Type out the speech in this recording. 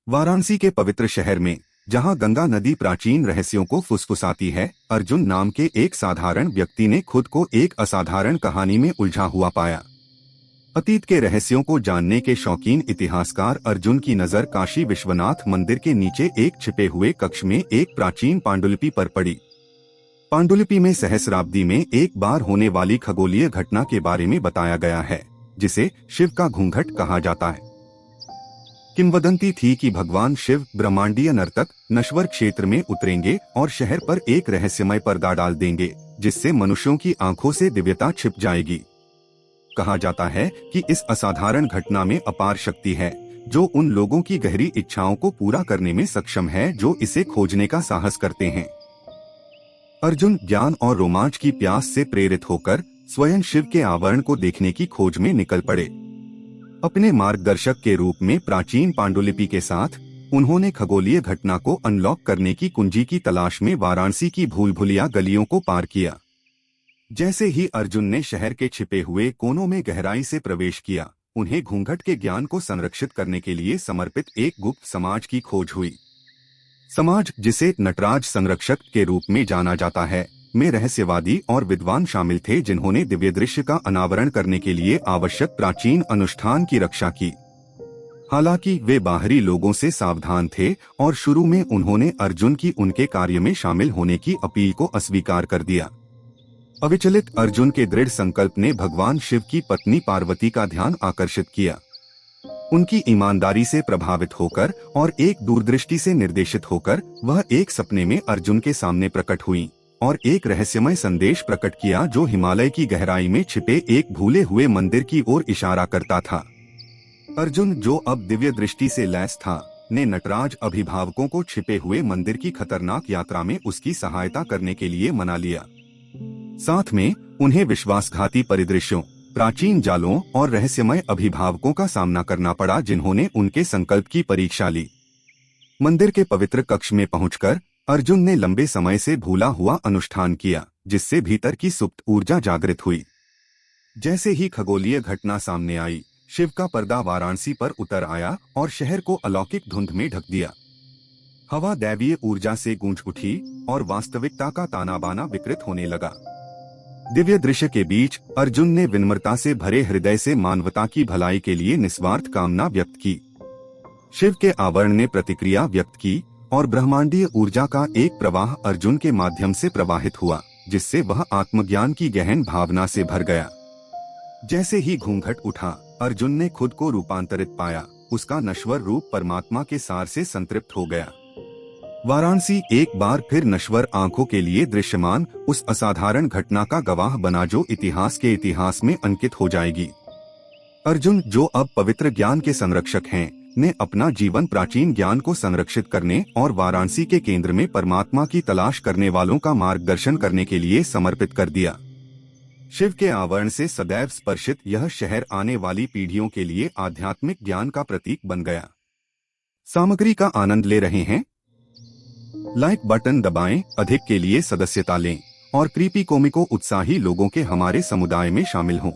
वाराणसी के पवित्र शहर में, जहां गंगा नदी प्राचीन रहस्यों को फुसफुसाती है, अर्जुन नाम के एक साधारण व्यक्ति ने खुद को एक असाधारण कहानी में उलझा हुआ पाया। अतीत के रहस्यों को जानने के शौकीन इतिहासकार अर्जुन की नजर काशी विश्वनाथ मंदिर के नीचे एक छिपे हुए कक्ष में एक प्राचीन पांडुलिपि पर पड़ी। पांडुलिपि में सहस्राब्दी में एक बार होने वाली खगोलीय घटना के बारे में बताया गया है, जिसे शिव का घूंघट कहा जाता है। किंवदंती थी कि भगवान शिव ब्रह्मांडीय नर्तक नश्वर क्षेत्र में उतरेंगे और शहर पर एक रहस्यमय पर्दा डाल देंगे, जिससे मनुष्यों की आंखों से दिव्यता छिप जाएगी। कहा जाता है कि इस असाधारण घटना में अपार शक्ति है, जो उन लोगों की गहरी इच्छाओं को पूरा करने में सक्षम है जो इसे खोजने का साहस करते हैं। अर्जुन ज्ञान और रोमांच की प्यास से प्रेरित होकर स्वयं शिव के आवरण को देखने की खोज में निकल पड़े। अपने मार्गदर्शक के रूप में प्राचीन पांडुलिपि के साथ उन्होंने खगोलीय घटना को अनलॉक करने की कुंजी की तलाश में वाराणसी की भूल-भुलैया गलियों को पार किया। जैसे ही अर्जुन ने शहर के छिपे हुए कोनों में गहराई से प्रवेश किया, उन्हें घूंघट के ज्ञान को संरक्षित करने के लिए समर्पित एक गुप्त समाज की खोज हुई। समाज, जिसे नटराज संरक्षक के रूप में जाना जाता है, में रहस्यवादी और विद्वान शामिल थे जिन्होंने दिव्य दृश्य का अनावरण करने के लिए आवश्यक प्राचीन अनुष्ठान की रक्षा की। हालांकि वे बाहरी लोगों से सावधान थे और शुरू में उन्होंने अर्जुन की उनके कार्य में शामिल होने की अपील को अस्वीकार कर दिया। अविचलित अर्जुन के दृढ़ संकल्प ने भगवान शिव की पत्नी पार्वती का ध्यान आकर्षित किया। उनकी ईमानदारी से प्रभावित होकर और एक दूरदृष्टि से निर्देशित होकर वह एक सपने में अर्जुन के सामने प्रकट हुई और एक रहस्यमय संदेश प्रकट किया जो हिमालय की गहराई में छिपे एक भूले हुए मंदिर की ओर इशारा करता था। अर्जुन, जो अब दिव्य दृष्टि से लैस था, ने नटराज अभिभावकों को छिपे हुए मंदिर की खतरनाक यात्रा में उसकी सहायता करने के लिए मना लिया। साथ में उन्हें विश्वासघाती परिदृश्यों, प्राचीन जालों और रहस्यमय अभिभावकों का सामना करना पड़ा जिन्होंने उनके संकल्प की परीक्षा ली। मंदिर के पवित्र कक्ष में पहुंचकर अर्जुन ने लंबे समय से भूला हुआ अनुष्ठान किया, जिससे भीतर की सुप्त ऊर्जा जागृत हुई। जैसे ही खगोलीय घटना सामने आई, शिव का पर्दा वाराणसी पर उतर आया और शहर को अलौकिक धुंध में ढक दिया। हवा दैवीय ऊर्जा से गूंज उठी और वास्तविकता का ताना बाना विकृत होने लगा। दिव्य दृश्य के बीच अर्जुन ने विनम्रता से भरे हृदय से मानवता की भलाई के लिए निस्वार्थ कामना व्यक्त की। शिव के आवरण ने प्रतिक्रिया व्यक्त की और ब्रह्मांडीय ऊर्जा का एक प्रवाह अर्जुन के माध्यम से प्रवाहित हुआ, जिससे वह आत्मज्ञान की गहन भावना से भर गया। जैसे ही घूंघट उठा, अर्जुन ने खुद को रूपांतरित पाया। उसका नश्वर रूप परमात्मा के सार से संतृप्त हो गया। वाराणसी एक बार फिर नश्वर आंखों के लिए दृश्यमान उस असाधारण घटना का गवाह बना जो इतिहास में अंकित हो जाएगी। अर्जुन, जो अब पवित्र ज्ञान के संरक्षक हैं, ने अपना जीवन प्राचीन ज्ञान को संरक्षित करने और वाराणसी के केंद्र में परमात्मा की तलाश करने वालों का मार्गदर्शन करने के लिए समर्पित कर दिया। शिव के आवरण से सदैव स्पर्शित यह शहर आने वाली पीढ़ियों के लिए आध्यात्मिक ज्ञान का प्रतीक बन गया। सामग्री का आनंद ले रहे हैं? लाइक बटन दबाएं, अधिक के लिए सदस्यता लें और क्रीपी कॉमिको उत्साही लोगों के हमारे समुदाय में शामिल हों।